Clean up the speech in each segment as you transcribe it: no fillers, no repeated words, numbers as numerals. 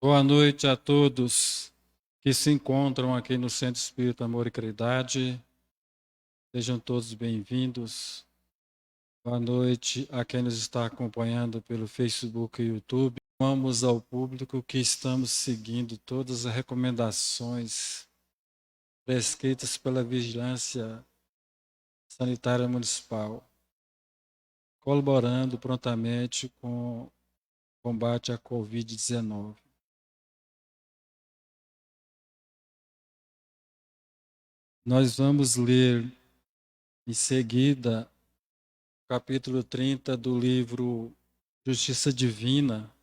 Boa noite a todos que se encontram aqui no Centro Espírita Amor e Caridade. Sejam todos bem-vindos. Boa noite a quem nos está acompanhando pelo Facebook e YouTube. Vamos ao público que estamos seguindo todas as recomendações prescritas pela Vigilância Sanitária Municipal, colaborando prontamente com o combate à Covid-19. Nós vamos ler em seguida o capítulo 30 do livro Justiça Divina,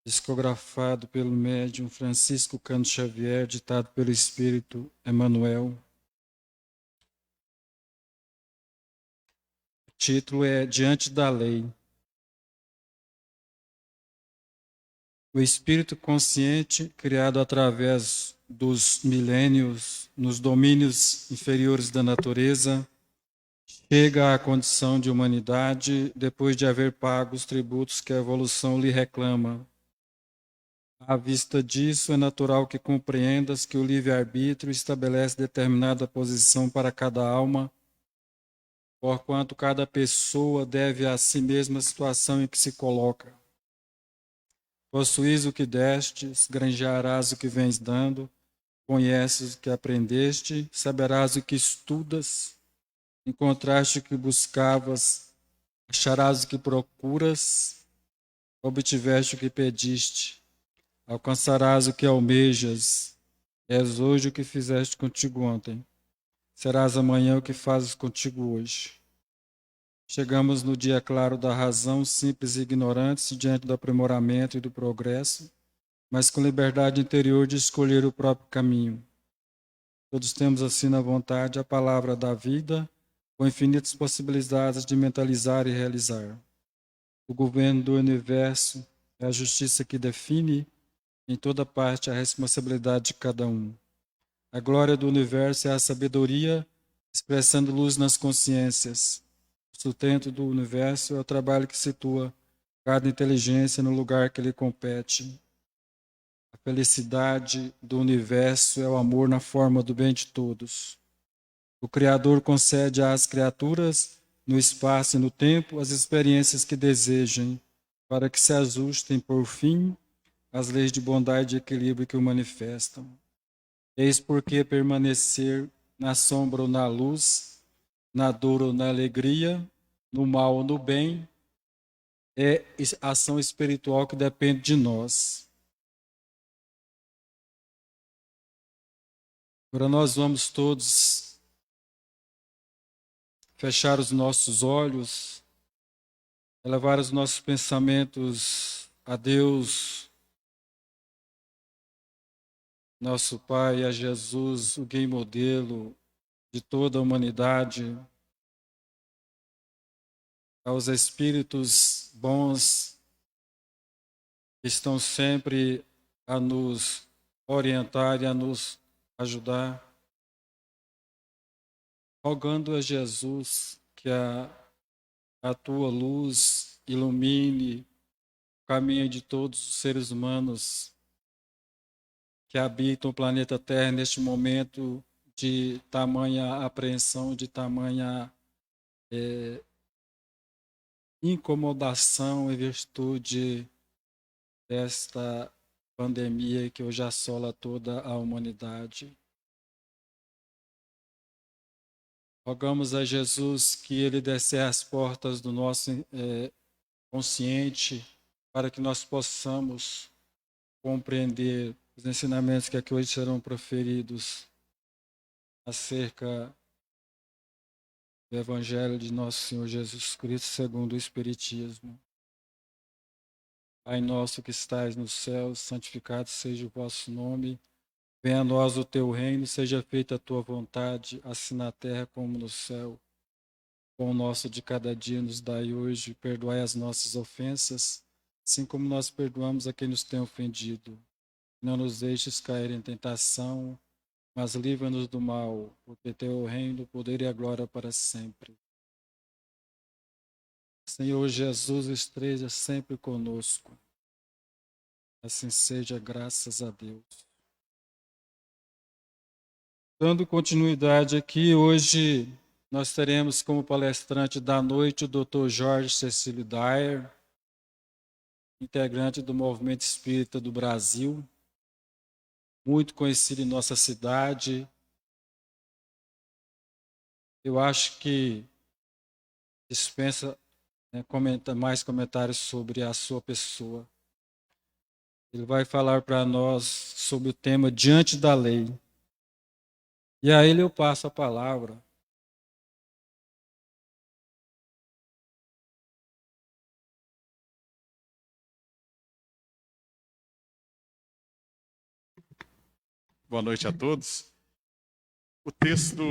psicografado pelo médium Francisco Cândido Xavier, ditado pelo Espírito Emmanuel. O título é Diante da Lei. O espírito consciente, criado através dos milênios nos domínios inferiores da natureza, chega à condição de humanidade depois de haver pago os tributos que a evolução lhe reclama. À vista disso, é natural que compreendas que o livre-arbítrio estabelece determinada posição para cada alma, porquanto cada pessoa deve a si mesma a situação em que se coloca. Possuís o que destes, granjearás o que vens dando, conheces o que aprendeste, saberás o que estudas, encontraste o que buscavas, acharás o que procuras, obtiveste o que pediste, alcançarás o que almejas. És hoje o que fizeste contigo ontem. Serás amanhã o que fazes contigo hoje. Chegamos no dia claro da razão, simples e ignorantes, diante do aprimoramento e do progresso, mas com liberdade interior de escolher o próprio caminho. Todos temos assim na vontade a palavra da vida, com infinitas possibilidades de mentalizar e realizar. O governo do universo é a justiça que define em toda parte a responsabilidade de cada um. A glória do universo é a sabedoria, expressando luz nas consciências. O sustento do universo é o trabalho que situa cada inteligência no lugar que lhe compete. A felicidade do universo é o amor na forma do bem de todos. O Criador concede às criaturas, no espaço e no tempo, as experiências que desejem, para que se ajustem, por fim, às leis de bondade e equilíbrio que o manifestam. Eis porque permanecer na sombra ou na luz, na dor ou na alegria, no mal ou no bem, é ação espiritual que depende de nós. Agora nós vamos todos fechar os nossos olhos, elevar os nossos pensamentos a Deus, nosso Pai, a Jesus, o guia e modelo de toda a humanidade, aos espíritos bons que estão sempre a nos orientar e a nos ajudar, rogando a Jesus que a tua luz ilumine o caminho de todos os seres humanos que habitam o planeta Terra neste momento de tamanha apreensão, de tamanha incomodação em virtude desta pandemia que hoje assola toda a humanidade. Rogamos a Jesus que Ele desce as portas do nosso consciente para que nós possamos compreender os ensinamentos que aqui hoje serão proferidos acerca do Evangelho de nosso Senhor Jesus Cristo segundo o Espiritismo. Pai nosso que estais nos céus, santificado seja o vosso nome. Venha a nós o teu reino, seja feita a tua vontade, assim na terra como no céu. O pão nosso de cada dia nos dai hoje, perdoai as nossas ofensas, assim como nós perdoamos a quem nos tem ofendido. Não nos deixes cair em tentação, mas livra-nos do mal, porque teu é o reino, o poder e a glória para sempre. Senhor Jesus, esteja sempre conosco. Assim seja, graças a Deus. Dando continuidade aqui, hoje nós teremos como palestrante da noite o Dr. Jorge Cecílio Dyer, integrante do Movimento Espírita do Brasil, muito conhecido em nossa cidade. Eu acho que dispensa, né, mais comentários sobre a sua pessoa. Ele vai falar para nós sobre o tema Diante da Lei. E a ele eu passo a palavra. Boa noite a todos. O texto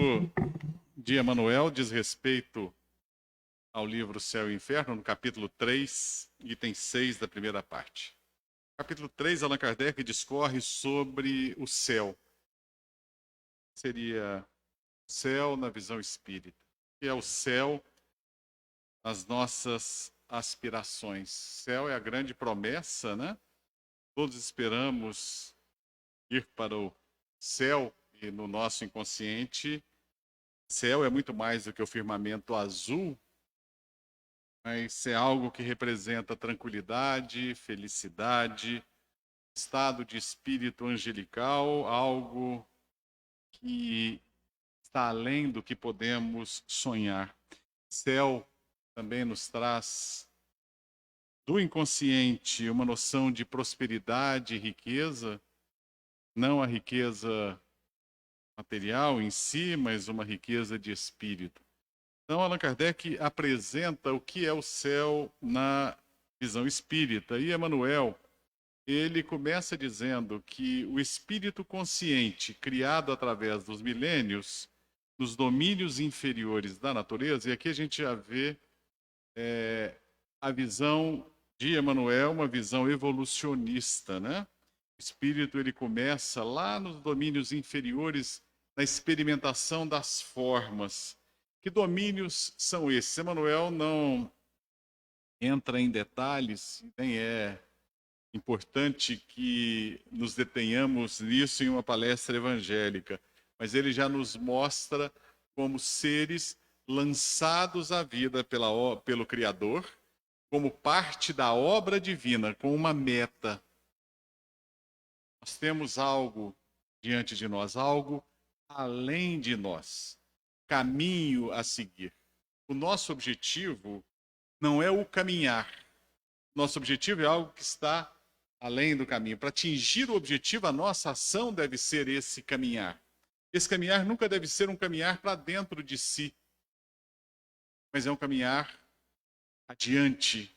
de Emmanuel diz respeito ao livro Céu e Inferno, no capítulo 3, item 6 da primeira parte. Capítulo 3, Allan Kardec discorre sobre o céu. Seria céu na visão espírita. Que é o céu nas nossas aspirações. Céu é a grande promessa, né? Todos esperamos ir para o céu e no nosso inconsciente, céu é muito mais do que o firmamento azul, mas é algo que representa tranquilidade, felicidade, estado de espírito angelical, algo que está além do que podemos sonhar. Céu também nos traz do inconsciente uma noção de prosperidade e riqueza, não a riqueza material em si, mas uma riqueza de espírito. Então, Allan Kardec apresenta o que é o céu na visão espírita. E Emmanuel, ele começa dizendo que o espírito consciente, criado através dos milênios, nos domínios inferiores da natureza, e aqui a gente já vê a visão de Emmanuel, uma visão evolucionista, né? O espírito ele começa lá nos domínios inferiores, na experimentação das formas. Que domínios são esses? Emmanuel não entra em detalhes, nem é importante que nos detenhamos nisso em uma palestra evangélica, mas ele já nos mostra como seres lançados à vida pelo Criador, como parte da obra divina, com uma meta. Nós temos algo diante de nós, algo além de nós, caminho a seguir. O nosso objetivo não é o caminhar. Nosso objetivo é algo que está além do caminho. Para atingir o objetivo, a nossa ação deve ser esse caminhar. Esse caminhar nunca deve ser um caminhar para dentro de si, mas é um caminhar adiante.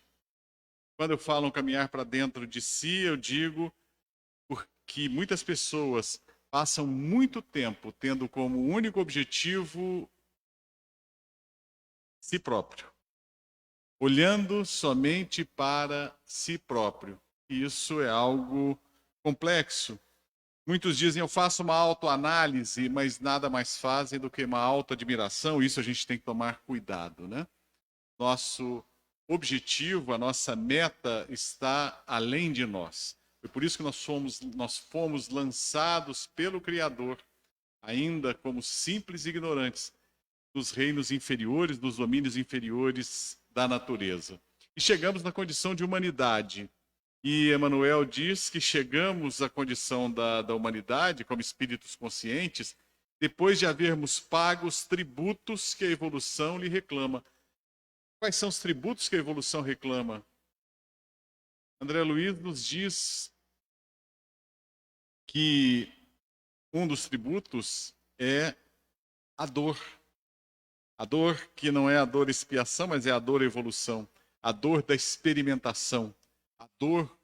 Quando eu falo um caminhar para dentro de si, eu digo porque muitas pessoas passam muito tempo tendo como único objetivo si próprio, olhando somente para si próprio. Isso é algo complexo. Muitos dizem, eu faço uma autoanálise, mas nada mais fazem do que uma autoadmiração. Isso a gente tem que tomar cuidado, né? Nosso objetivo, a nossa meta está além de nós. Foi por isso que nós fomos lançados pelo Criador, ainda como simples ignorantes, nos reinos inferiores, nos domínios inferiores da natureza. E chegamos na condição de humanidade. E Emmanuel diz que chegamos à condição da humanidade, como espíritos conscientes, depois de havermos pago os tributos que a evolução lhe reclama. Quais são os tributos que a evolução reclama? André Luiz nos diz que um dos tributos é a dor. A dor que não é a dor expiação, mas é a dor evolução. A dor da experimentação. A dor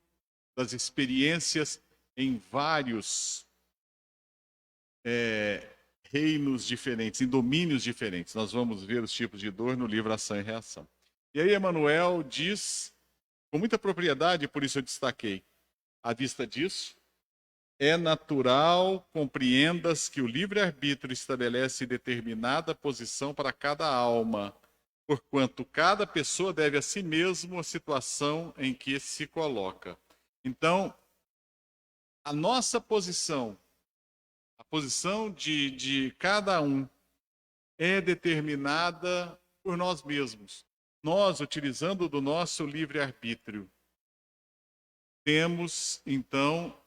das experiências em vários reinos diferentes, em domínios diferentes. Nós vamos ver os tipos de dor no livro Ação e Reação. E aí Emmanuel diz, com muita propriedade, por isso eu destaquei, à vista disso, é natural compreendas que o livre-arbítrio estabelece determinada posição para cada alma, porquanto cada pessoa deve a si mesmo a situação em que se coloca. Então, a nossa posição, a posição de cada um, é determinada por nós mesmos. Nós, utilizando do nosso livre-arbítrio, temos, então,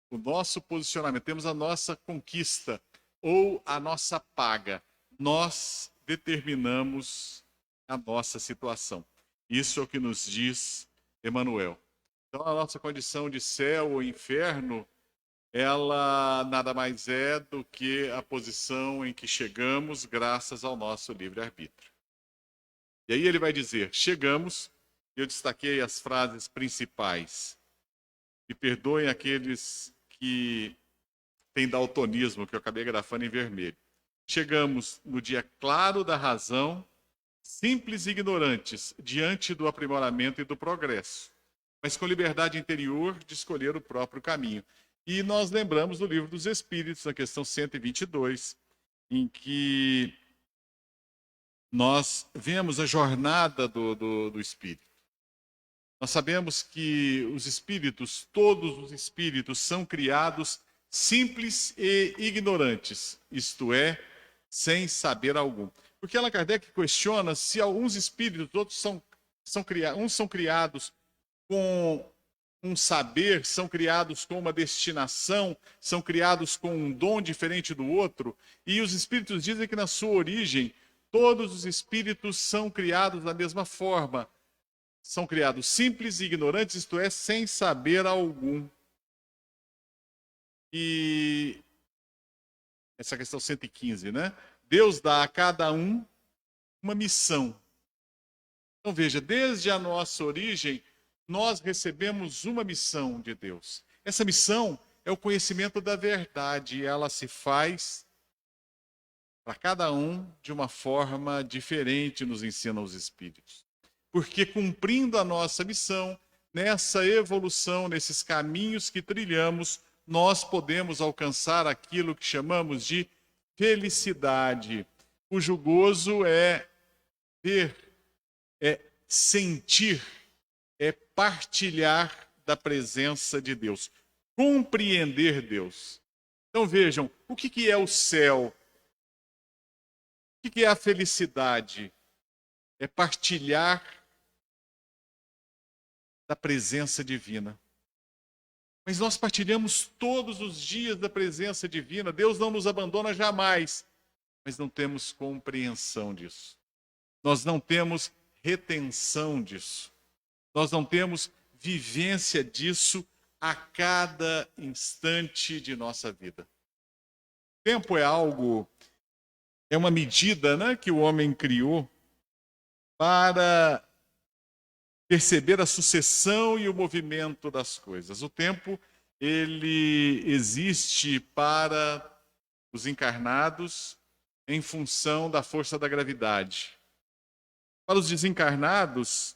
o nosso posicionamento, temos a nossa conquista ou a nossa paga. Nós determinamos a nossa situação. Isso é o que nos diz Emmanuel. Então, a nossa condição de céu ou inferno, ela nada mais é do que a posição em que chegamos graças ao nosso livre-arbítrio. E aí ele vai dizer, chegamos, eu destaquei as frases principais. Me perdoem aqueles que têm daltonismo, que eu acabei grafando em vermelho. Chegamos no dia claro da razão, simples e ignorantes, diante do aprimoramento e do progresso, mas com liberdade interior de escolher o próprio caminho. E nós lembramos do Livro dos Espíritos, na questão 122, em que nós vemos a jornada do Espírito. Nós sabemos que os espíritos, todos os espíritos, são criados simples e ignorantes, isto é, sem saber algum. Porque Allan Kardec questiona se alguns espíritos, outros uns são criados com um saber, são criados com uma destinação, são criados com um dom diferente do outro, e os espíritos dizem que na sua origem, todos os espíritos são criados da mesma forma. São criados simples e ignorantes, isto é, sem saber algum. E essa questão 115, né? Deus dá a cada um uma missão. Então veja, desde a nossa origem, nós recebemos uma missão de Deus. Essa missão é o conhecimento da verdade, e ela se faz para cada um de uma forma diferente, nos ensinam os Espíritos. Porque cumprindo a nossa missão, nessa evolução, nesses caminhos que trilhamos, nós podemos alcançar aquilo que chamamos de felicidade, cujo gozo é ver, é sentir, é partilhar da presença de Deus, compreender Deus. Então vejam, o que é o céu? O que é a felicidade? É partilhar da presença divina. Mas nós partilhamos todos os dias da presença divina. Deus não nos abandona jamais, mas não temos compreensão disso. Nós não temos retenção disso. Nós não temos vivência disso a cada instante de nossa vida. O tempo é uma medida, né, que o homem criou para perceber a sucessão e o movimento das coisas. O tempo, ele existe para os encarnados em função da força da gravidade. Para os desencarnados,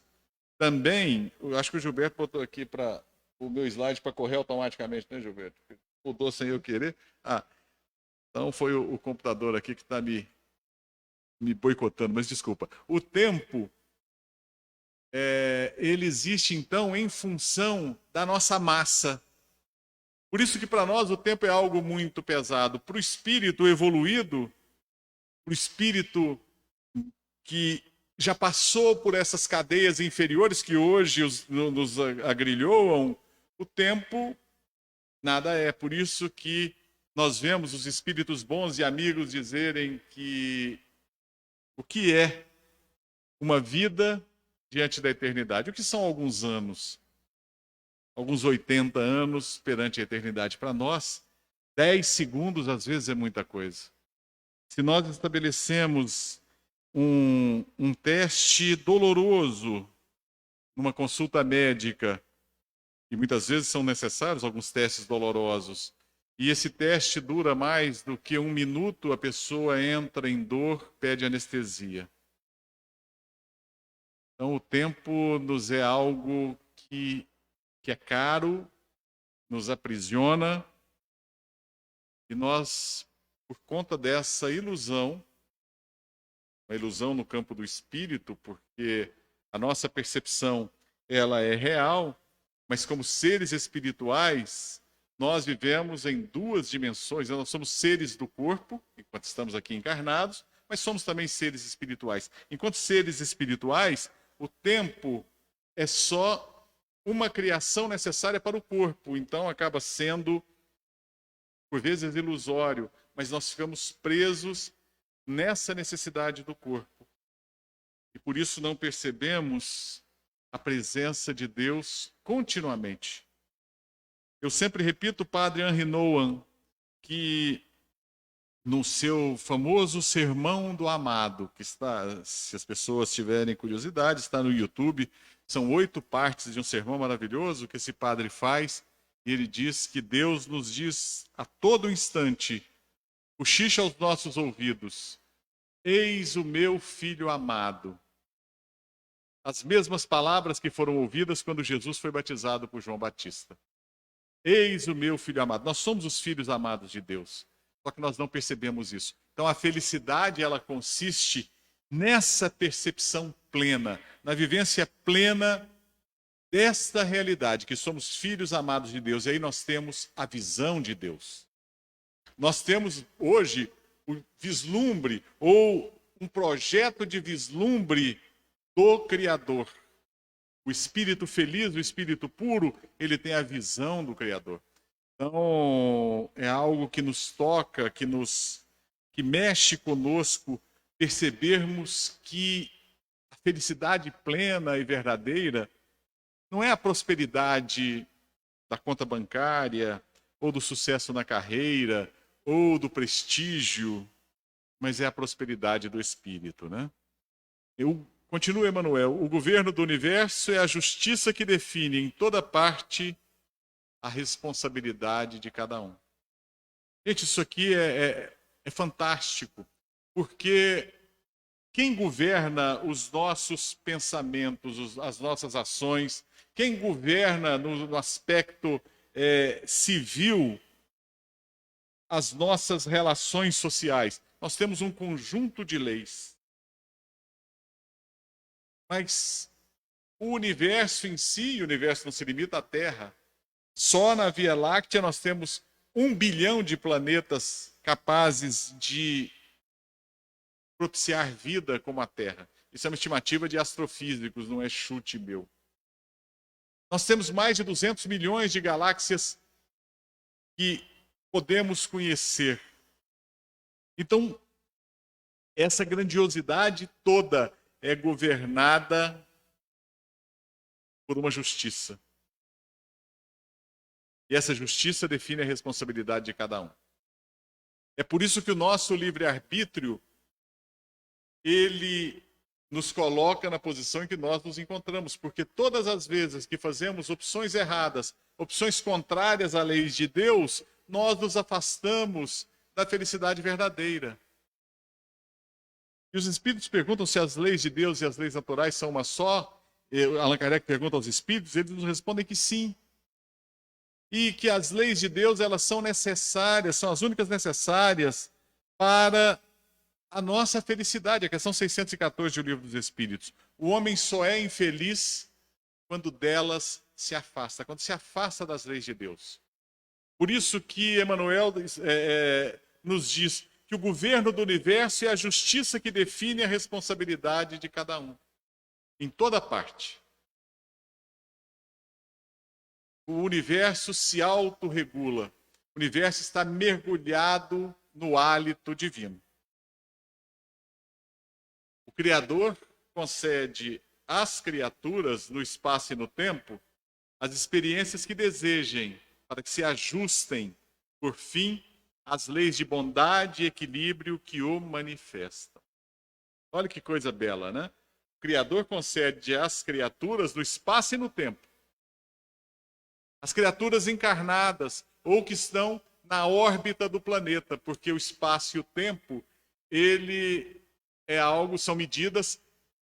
também, eu acho que o Gilberto botou aqui para o meu slide para correr automaticamente, né, Gilberto? Mudou sem eu querer. Então foi o computador aqui que está me boicotando, mas desculpa. O tempo, ele existe, então, em função da nossa massa. Por isso que para nós o tempo é algo muito pesado. Para o espírito evoluído, para o espírito que já passou por essas cadeias inferiores que hoje nos agrilhoam, o tempo nada é. Por isso que nós vemos os espíritos bons e amigos dizerem que o que é uma vida diante da eternidade? O que são alguns anos? Alguns 80 anos perante a eternidade. Para nós, 10 segundos às vezes é muita coisa. Se nós estabelecemos um teste doloroso numa consulta médica, e muitas vezes são necessários alguns testes dolorosos, e esse teste dura mais do que 1 minuto, a pessoa entra em dor, pede anestesia. Então o tempo nos é algo que é caro, nos aprisiona, e nós, por conta dessa ilusão, uma ilusão no campo do espírito, porque a nossa percepção ela é real, mas como seres espirituais, nós vivemos em duas dimensões. Nós somos seres do corpo, enquanto estamos aqui encarnados, mas somos também seres espirituais. Enquanto seres espirituais, o tempo é só uma criação necessária para o corpo, então acaba sendo, por vezes, ilusório, mas nós ficamos presos nessa necessidade do corpo. E por isso não percebemos a presença de Deus continuamente. Eu sempre repito, o padre Henri Nouwen, que no seu famoso Sermão do Amado, que está, se as pessoas tiverem curiosidade, está no YouTube, são 8 partes de um sermão maravilhoso que esse padre faz, e ele diz que Deus nos diz a todo instante, cochicha aos nossos ouvidos, eis o meu filho amado. As mesmas palavras que foram ouvidas quando Jesus foi batizado por João Batista. Eis o meu filho amado. Nós somos os filhos amados de Deus. Só que nós não percebemos isso. Então a felicidade, ela consiste nessa percepção plena, na vivência plena desta realidade, que somos filhos amados de Deus. E aí nós temos a visão de Deus. Nós temos hoje o vislumbre, ou um projeto de vislumbre do Criador. O espírito feliz, o espírito puro, ele tem a visão do Criador. Então, é algo que nos toca, que mexe conosco, percebermos que a felicidade plena e verdadeira não é a prosperidade da conta bancária, ou do sucesso na carreira, ou do prestígio, mas é a prosperidade do espírito, né? Continua Emmanuel, o governo do universo é a justiça que define em toda parte a responsabilidade de cada um. Gente, isso aqui é fantástico, porque quem governa os nossos pensamentos, as nossas ações, quem governa no aspecto civil as nossas relações sociais? Nós temos um conjunto de leis. Mas o universo em si, o universo não se limita à Terra. Só na Via Láctea nós temos 1 bilhão de planetas capazes de propiciar vida como a Terra. Isso é uma estimativa de astrofísicos, não é chute meu. Nós temos mais de 200 milhões de galáxias que podemos conhecer. Então, essa grandiosidade toda é governada por uma justiça. E essa justiça define a responsabilidade de cada um. É por isso que o nosso livre-arbítrio, ele nos coloca na posição em que nós nos encontramos, porque todas as vezes que fazemos opções erradas, opções contrárias às leis de Deus, nós nos afastamos da felicidade verdadeira. E os espíritos perguntam se as leis de Deus e as leis naturais são uma só. Allan Kardec pergunta aos espíritos, eles nos respondem que sim. E que as leis de Deus, elas são necessárias, são as únicas necessárias para a nossa felicidade. A questão 614 do Livro dos Espíritos. O homem só é infeliz quando delas se afasta, quando se afasta das leis de Deus. Por isso que Emmanuel nos diz que o governo do universo é a justiça que define a responsabilidade de cada um, em toda parte. O universo se autorregula. O universo está mergulhado no hálito divino. O Criador concede às criaturas, no espaço e no tempo, as experiências que desejem, para que se ajustem, por fim, às leis de bondade e equilíbrio que o manifestam. Olha que coisa bela, né? O Criador concede às criaturas, no espaço e no tempo, as criaturas encarnadas ou que estão na órbita do planeta, porque o espaço e o tempo, ele é algo, são medidas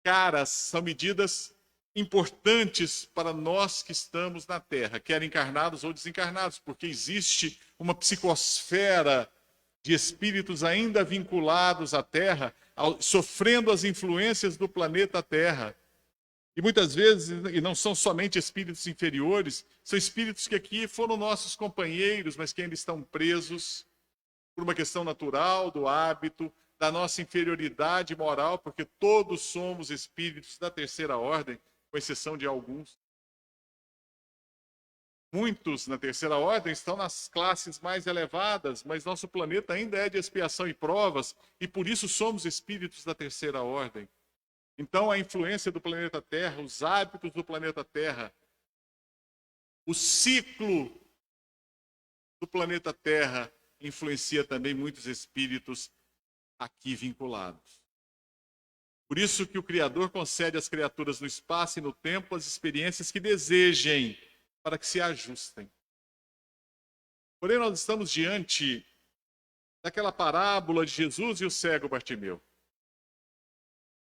caras, são medidas importantes para nós que estamos na Terra, quer encarnados ou desencarnados, porque existe uma psicosfera de espíritos ainda vinculados à Terra, sofrendo as influências do planeta Terra. E muitas vezes, e não são somente espíritos inferiores, são espíritos que aqui foram nossos companheiros, mas que ainda estão presos por uma questão natural, do hábito, da nossa inferioridade moral, porque todos somos espíritos da terceira ordem, com exceção de alguns. Muitos na terceira ordem estão nas classes mais elevadas, mas nosso planeta ainda é de expiação e provas, e por isso somos espíritos da terceira ordem. Então, a influência do planeta Terra, os hábitos do planeta Terra, o ciclo do planeta Terra influencia também muitos espíritos aqui vinculados. Por isso que o Criador concede às criaturas no espaço e no tempo as experiências que desejem, para que se ajustem. Porém, nós estamos diante daquela parábola de Jesus e o cego Bartimeu.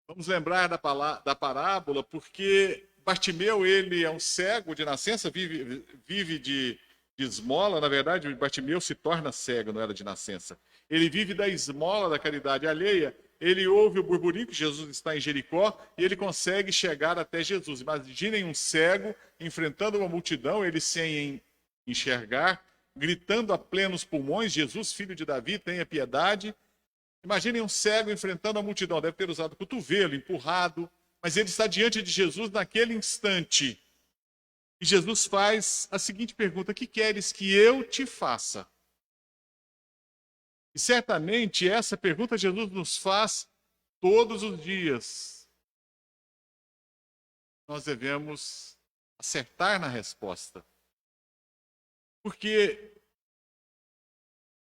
Vamos lembrar da parábola, porque Bartimeu, ele é um cego de nascença, vive de esmola. Na verdade, Bartimeu se torna cego, não era de nascença. Ele vive da esmola, da caridade alheia. Ele ouve o burburinho que Jesus está em Jericó e ele consegue chegar até Jesus. Imaginem um cego enfrentando uma multidão, ele sem enxergar, gritando a plenos pulmões: Jesus, filho de Davi, tenha piedade. Imaginem um cego enfrentando a multidão, deve ter usado cotovelo, empurrado, mas ele está diante de Jesus naquele instante. E Jesus faz a seguinte pergunta: que queres que eu te faça? E certamente essa pergunta Jesus nos faz todos os dias. Nós devemos acertar na resposta. Porque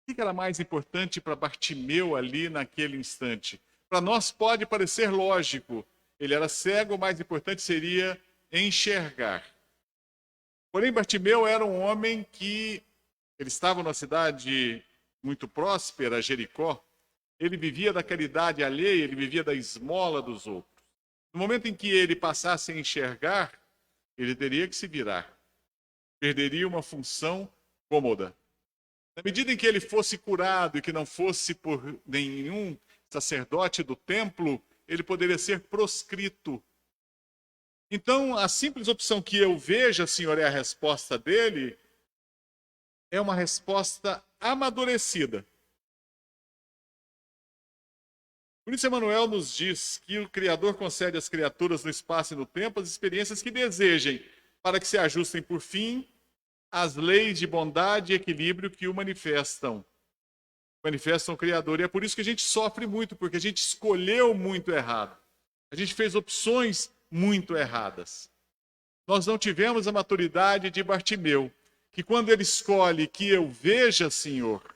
o que era mais importante para Bartimeu ali naquele instante? Para nós pode parecer lógico. Ele era cego, o mais importante seria enxergar. Porém, Bartimeu era um homem que ele estava numa cidade muito próspera, Jericó. Ele vivia da caridade alheia, ele vivia da esmola dos outros. No momento em que ele passasse a enxergar, ele teria que se virar. Perderia uma função cômoda. Na medida em que ele fosse curado e que não fosse por nenhum sacerdote do templo, ele poderia ser proscrito. Então, a simples opção que eu veja, Senhor, é a resposta dele, é uma resposta amadurecida. Por isso, Emmanuel nos diz que o Criador concede às criaturas no espaço e no tempo as experiências que desejem, para que se ajustem, por fim, às leis de bondade e equilíbrio que o manifestam o Criador. E é por isso que a gente sofre muito, porque a gente escolheu muito errado. A gente fez opções muito erradas. Nós não tivemos a maturidade de Bartimeu, que quando ele escolhe que eu veja, Senhor,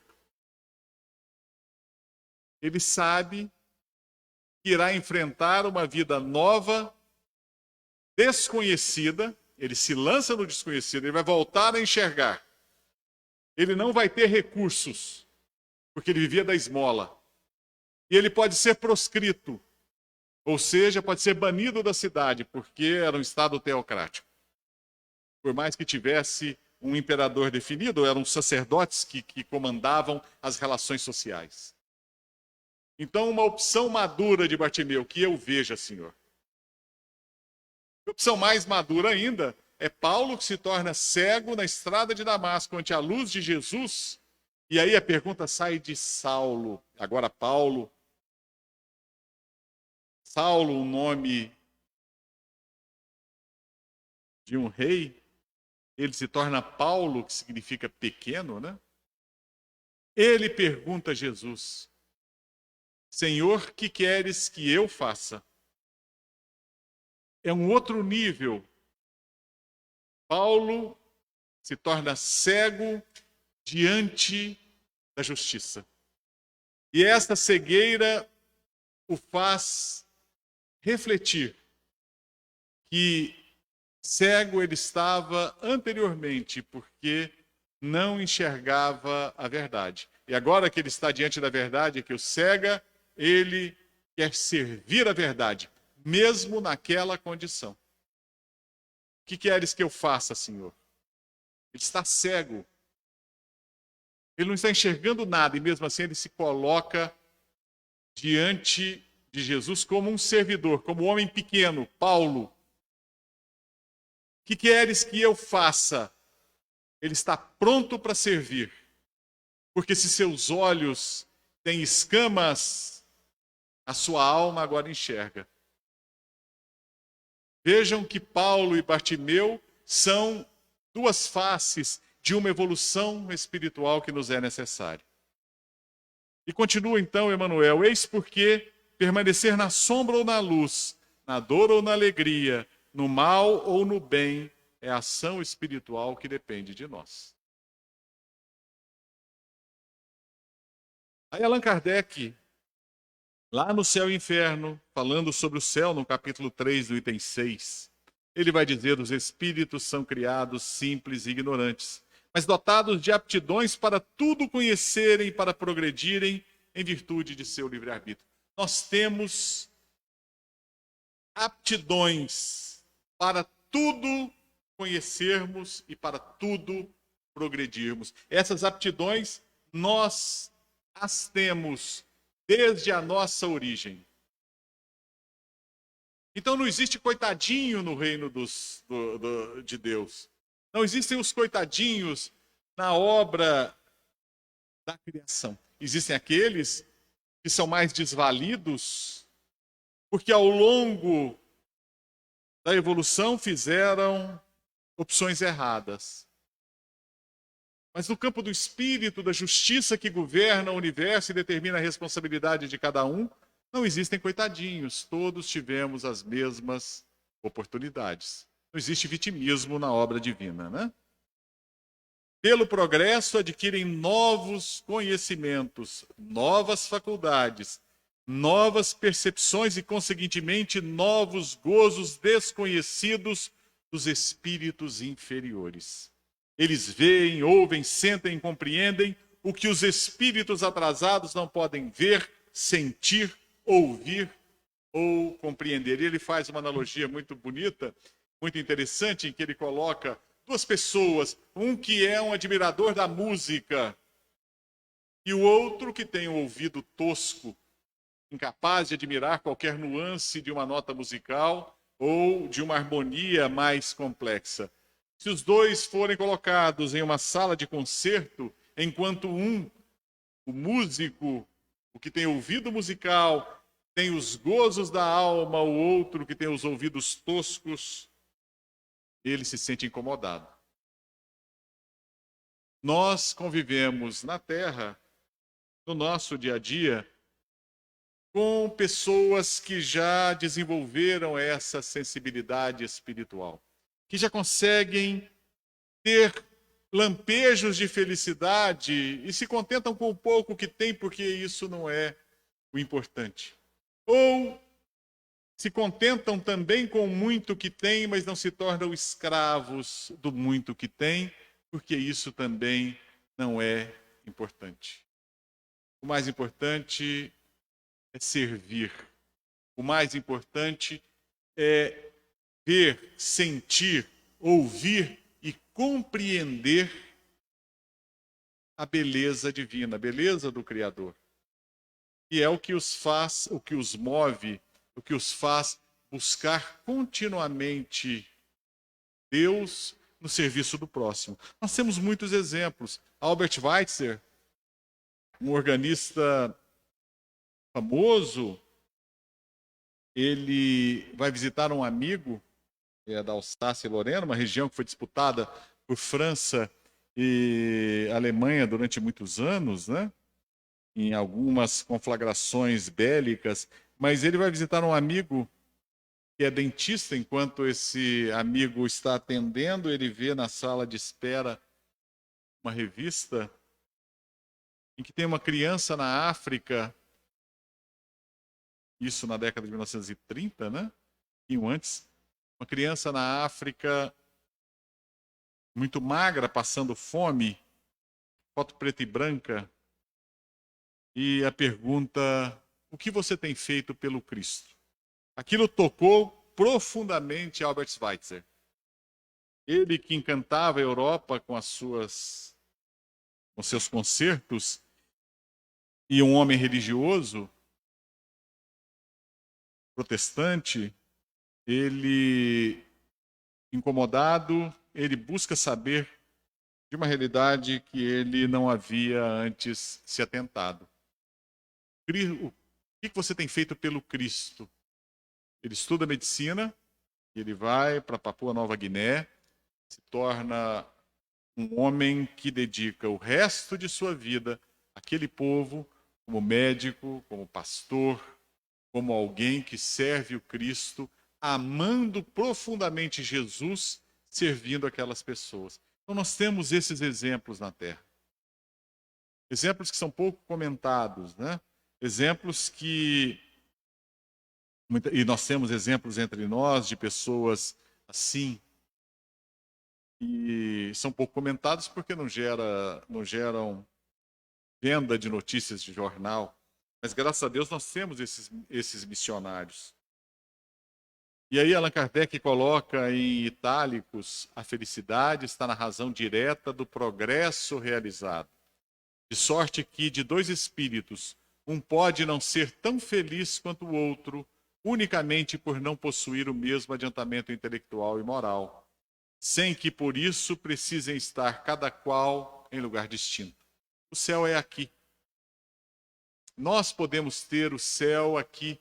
ele sabe que irá enfrentar uma vida nova, desconhecida. Ele se lança no desconhecido, ele vai voltar a enxergar. Ele não vai ter recursos, porque ele vivia da esmola. E ele pode ser proscrito, ou seja, pode ser banido da cidade, porque era um estado teocrático. Por mais que tivesse um imperador definido, eram sacerdotes que comandavam as relações sociais. Então, uma opção madura de Bartimeu, que eu veja, Senhor. A opção mais madura ainda é Paulo, que se torna cego na estrada de Damasco, ante a luz de Jesus. E aí a pergunta sai de Saulo, agora Paulo. Saulo, um nome de um rei, ele se torna Paulo, que significa pequeno, né? Ele pergunta a Jesus: Senhor, que queres que eu faça? É um outro nível. Paulo se torna cego diante da justiça. E esta cegueira o faz refletir que cego ele estava anteriormente, porque não enxergava a verdade. E agora que ele está diante da verdade, que o cega, ele quer servir a verdade, mesmo naquela condição. O que queres que eu faça, Senhor? Ele está cego. Ele não está enxergando nada, e mesmo assim ele se coloca diante de Jesus como um servidor, como um homem pequeno, Paulo, Que queres que eu faça? Ele está pronto para servir. Porque se seus olhos têm escamas, a sua alma agora enxerga. Vejam que Paulo e Bartimeu são duas faces de uma evolução espiritual que nos é necessária. E continua então Emmanuel: eis porque permanecer na sombra ou na luz, na dor ou na alegria, no mal ou no bem, é ação espiritual que depende de nós. Aí Allan Kardec, lá no Céu e Inferno, falando sobre o céu, no capítulo 3, do item 6, ele vai dizer: os espíritos são criados simples e ignorantes, mas dotados de aptidões para tudo conhecerem e para progredirem em virtude de seu livre-arbítrio. Nós temos aptidões para tudo conhecermos e para tudo progredirmos. Essas aptidões nós as temos desde a nossa origem. Então não existe coitadinho no reino de Deus. Não existem os coitadinhos na obra da criação. Existem aqueles que são mais desvalidos, porque ao longo da evolução fizeram opções erradas. Mas no campo do espírito, da justiça que governa o universo e determina a responsabilidade de cada um, não existem coitadinhos. Todos tivemos as mesmas oportunidades. Não existe vitimismo na obra divina, né? Pelo progresso adquirem novos conhecimentos, novas faculdades, novas percepções e, conseguintemente, novos gozos desconhecidos dos espíritos inferiores. Eles veem, ouvem, sentem e compreendem o que os espíritos atrasados não podem ver, sentir, ouvir ou compreender. E ele faz uma analogia muito bonita, muito interessante, em que ele coloca duas pessoas, um que é um admirador da música e o outro que tem um ouvido tosco, incapaz de admirar qualquer nuance de uma nota musical ou de uma harmonia mais complexa. Se os dois forem colocados em uma sala de concerto, enquanto o músico, o que tem ouvido musical, tem os gozos da alma, o outro que tem os ouvidos toscos, ele se sente incomodado. Nós convivemos na Terra, no nosso dia a dia, com pessoas que já desenvolveram essa sensibilidade espiritual, que já conseguem ter lampejos de felicidade e se contentam com o pouco que têm, porque isso não é o importante. Ou se contentam também com o muito que têm, mas não se tornam escravos do muito que têm, porque isso também não é importante. O mais importante é servir. O mais importante é ver, sentir, ouvir e compreender a beleza divina, a beleza do Criador. E é o que os faz, o que os move, o que os faz buscar continuamente Deus no serviço do próximo. Nós temos muitos exemplos. Albert Schweitzer, um organista famoso, ele vai visitar um amigo da Alsácia e Lorena, uma região que foi disputada por França e Alemanha durante muitos anos, né? Em algumas conflagrações bélicas, mas ele vai visitar um amigo que é dentista. Enquanto esse amigo está atendendo, ele vê na sala de espera uma revista em que tem uma criança na África, isso na década de 1930, né? E antes, uma criança na África muito magra, passando fome, foto preta e branca, e a pergunta: o que você tem feito pelo Cristo? Aquilo tocou profundamente Albert Schweitzer. Ele que encantava a Europa com seus concertos, e um homem religioso, protestante, ele incomodado, ele busca saber de uma realidade que ele não havia antes se atentado. O que você tem feito pelo Cristo? Ele estuda medicina, ele vai para Papua Nova Guiné, se torna um homem que dedica o resto de sua vida àquele povo, como médico, como pastor, como alguém que serve o Cristo, amando profundamente Jesus, servindo aquelas pessoas. Então nós temos esses exemplos na Terra. Exemplos que são pouco comentados, né? Exemplos que... E nós temos exemplos entre nós de pessoas assim, e são pouco comentados porque não geram venda de notícias de jornal. Mas graças a Deus nós temos esses missionários. E aí Allan Kardec coloca em itálicos: a felicidade está na razão direta do progresso realizado. De sorte que de dois espíritos, um pode não ser tão feliz quanto o outro, unicamente por não possuir o mesmo adiantamento intelectual e moral, sem que por isso precisem estar cada qual em lugar distinto. O céu é aqui. Nós podemos ter o céu aqui,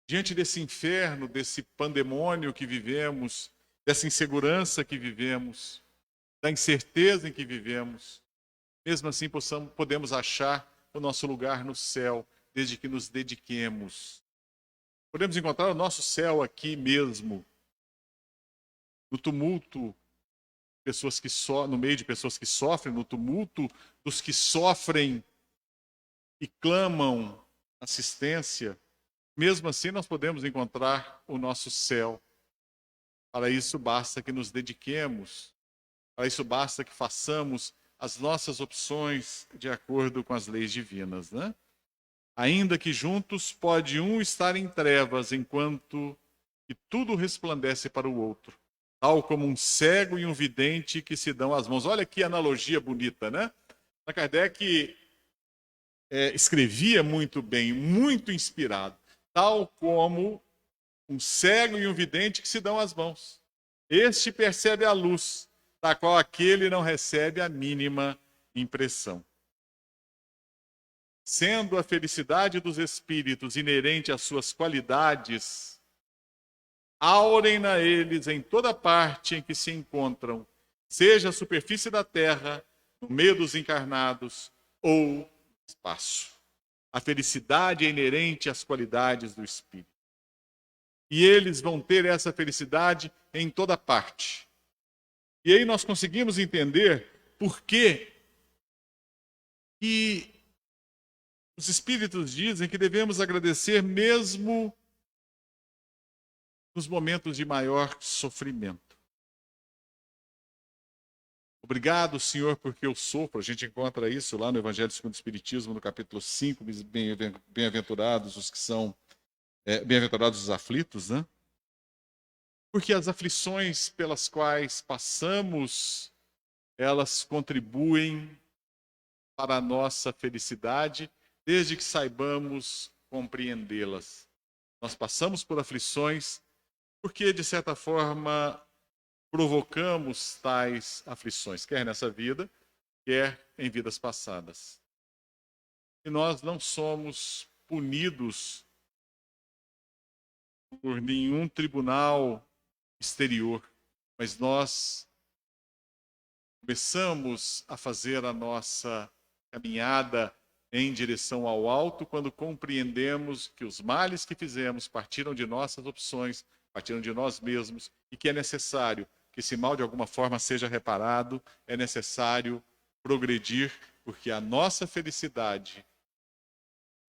diante desse inferno, desse pandemônio que vivemos, dessa insegurança que vivemos, da incerteza em que vivemos. Mesmo assim, podemos achar o nosso lugar no céu, desde que nos dediquemos. Podemos encontrar o nosso céu aqui mesmo, no tumulto, no meio de pessoas que sofrem, no tumulto dos que sofrem e clamam assistência. Mesmo assim, nós podemos encontrar o nosso céu. Para isso, basta que nos dediquemos. Para isso, basta que façamos as nossas opções de acordo com as leis divinas, né? Ainda que juntos pode um estar em trevas, enquanto que tudo resplandece para o outro, tal como um cego e um vidente que se dão as mãos. Olha que analogia bonita, né? Allan Kardec escrevia muito bem, muito inspirado, tal como um cego e um vidente que se dão as mãos. Este percebe a luz, da qual aquele não recebe a mínima impressão. Sendo a felicidade dos espíritos inerente às suas qualidades, aurem-na eles em toda parte em que se encontram, seja a superfície da terra, no meio dos encarnados ou no espaço. A felicidade é inerente às qualidades do espírito. E eles vão ter essa felicidade em toda parte. E aí nós conseguimos entender por que os espíritos dizem que devemos agradecer mesmo nos momentos de maior sofrimento. Obrigado, Senhor, porque eu sofro. A gente encontra isso lá no Evangelho segundo o Espiritismo, no capítulo 5, bem-aventurados os que são bem-aventurados os aflitos, né? Porque as aflições pelas quais passamos, elas contribuem para a nossa felicidade, desde que saibamos compreendê-las. Nós passamos por aflições porque, de certa forma, provocamos tais aflições, quer nessa vida, quer em vidas passadas. E nós não somos punidos por nenhum tribunal exterior, mas nós começamos a fazer a nossa caminhada em direção ao alto quando compreendemos que os males que fizemos partiram de nossas opções, partiram de nós mesmos, e que é necessário que esse mal de alguma forma seja reparado, é necessário progredir, porque a nossa felicidade,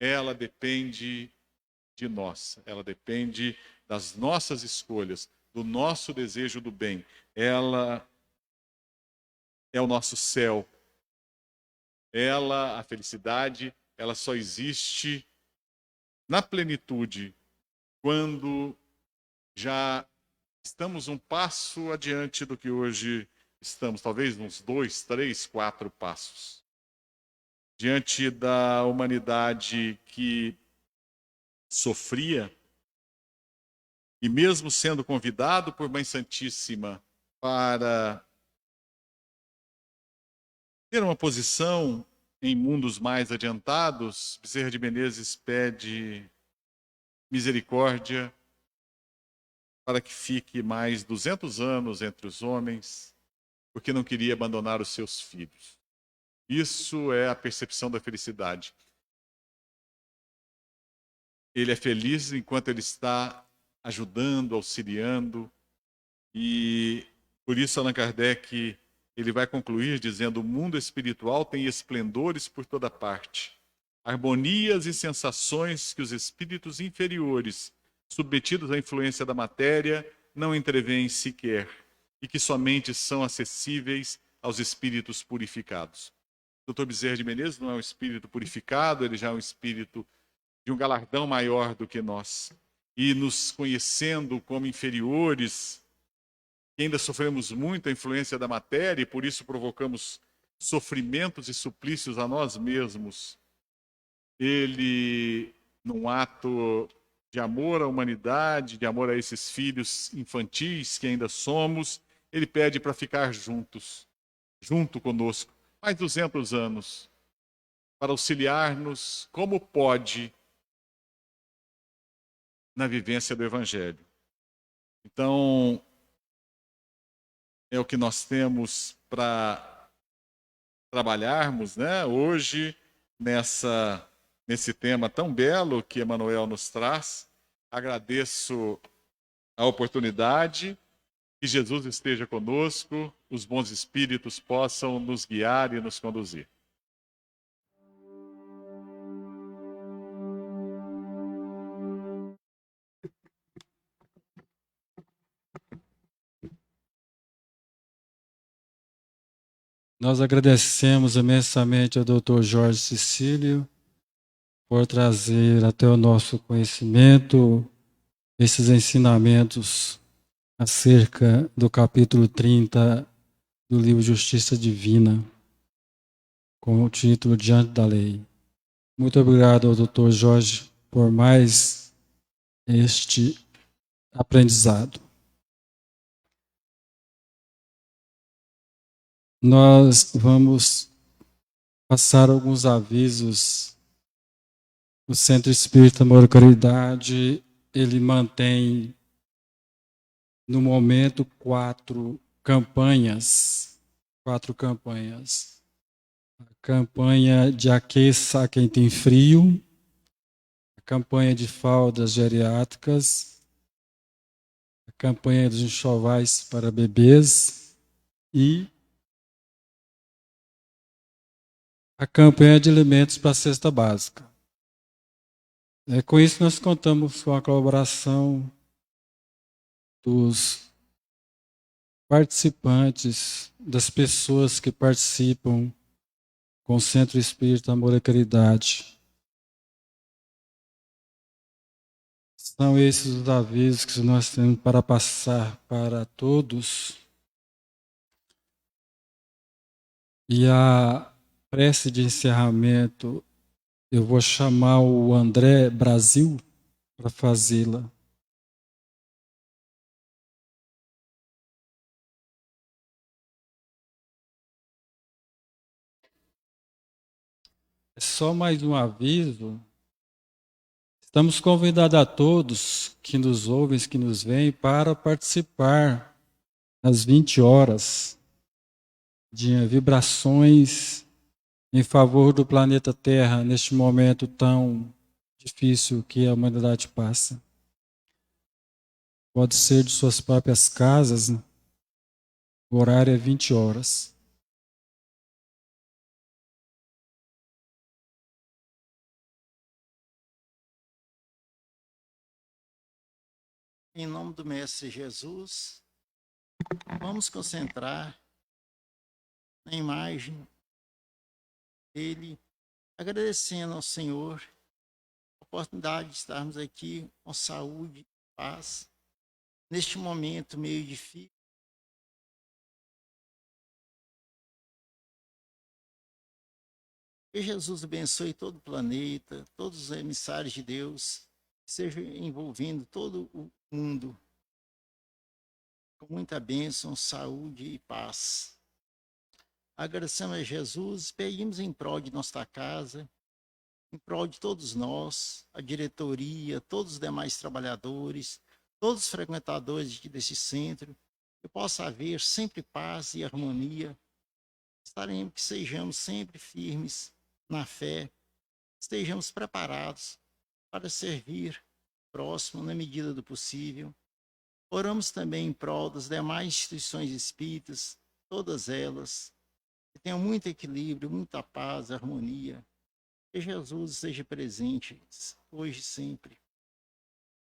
ela depende de nós, ela depende das nossas escolhas, do nosso desejo do bem. Ela é o nosso céu. A felicidade, ela só existe na plenitude quando já estamos um passo adiante do que hoje estamos, talvez uns 2, 3, 4 passos. Diante da humanidade que sofria, E mesmo sendo convidado por Mãe Santíssima para ter uma posição em mundos mais adiantados, Bezerra de Menezes pede misericórdia para que fique mais 200 anos entre os homens, porque não queria abandonar os seus filhos. Isso é a percepção da felicidade. Ele é feliz enquanto ele está ajudando, auxiliando, e por isso Allan Kardec ele vai concluir dizendo: o mundo espiritual tem esplendores por toda parte, harmonias e sensações que os espíritos inferiores, submetidos à influência da matéria, não entreveem sequer, e que somente são acessíveis aos espíritos purificados. O Dr. Bezerra de Menezes não é um espírito purificado, ele já é um espírito de um galardão maior do que nós. E nos conhecendo como inferiores, que ainda sofremos muito a influência da matéria e por isso provocamos sofrimentos e suplícios a nós mesmos, ele, num ato de amor à humanidade, de amor a esses filhos infantis que ainda somos, ele pede para ficar juntos, junto conosco, mais 200 anos, para auxiliar-nos como pode na vivência do Evangelho. Então, é o que nós temos para trabalharmos, né? Hoje, nesse tema tão belo que Emmanuel nos traz. Agradeço a oportunidade, que Jesus esteja conosco, os bons espíritos possam nos guiar e nos conduzir. Nós agradecemos imensamente ao Dr. Jorge Cecílio por trazer até o nosso conhecimento esses ensinamentos acerca do capítulo 30 do livro Justiça Divina, com o título Diante da Lei. Muito obrigado ao Dr. Jorge por mais este aprendizado. Nós vamos passar alguns avisos. O Centro Espírita Amor e Caridade, ele mantém, no momento, 4 campanhas. A campanha de aqueça a quem tem frio, a campanha de fraldas geriátricas, a campanha dos enxovais para bebês e a campanha de alimentos para a cesta básica. Com isso, nós contamos com a colaboração dos participantes, das pessoas que participam com o Centro Espírita Amor e Caridade. São esses os avisos que nós temos para passar para todos. E a prece de encerramento, eu vou chamar o André Brasil para fazê-la. É só mais um aviso. Estamos convidados a todos que nos ouvem, que nos veem, para participar às 20 horas de vibrações em favor do planeta Terra neste momento tão difícil que a humanidade passa. Pode ser de suas próprias casas, né? O horário é 20 horas. Em nome do Mestre Jesus, vamos concentrar na imagem dele, agradecendo ao Senhor a oportunidade de estarmos aqui com saúde e paz, neste momento meio difícil. Que Jesus abençoe todo o planeta, todos os emissários de Deus, seja envolvendo todo o mundo com muita bênção, saúde e paz. Agradecemos a Jesus, pedimos em prol de nossa casa, em prol de todos nós, a diretoria, todos os demais trabalhadores, todos os frequentadores desse centro, que possa haver sempre paz e harmonia. Estaremos, que sejamos sempre firmes na fé, estejamos preparados para servir próximo na medida do possível. Oramos também em prol das demais instituições espíritas, todas elas, que tenham muito equilíbrio, muita paz, harmonia. Que Jesus esteja presente hoje e sempre.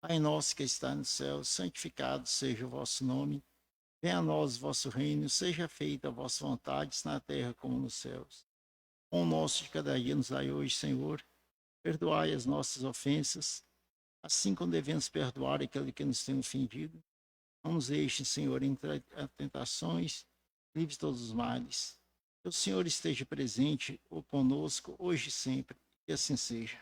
Pai nosso que está no céu, santificado seja o vosso nome. Venha a nós o vosso reino, seja feita a vossa vontade, na terra como nos céus. O pão nosso de cada dia nos dai hoje, Senhor. Perdoai as nossas ofensas, assim como devemos perdoar aquele que nos tem ofendido. Não nos deixe, Senhor, entrar em tentações, livre de todos os males. Que o Senhor esteja presente conosco hoje e sempre, que assim seja.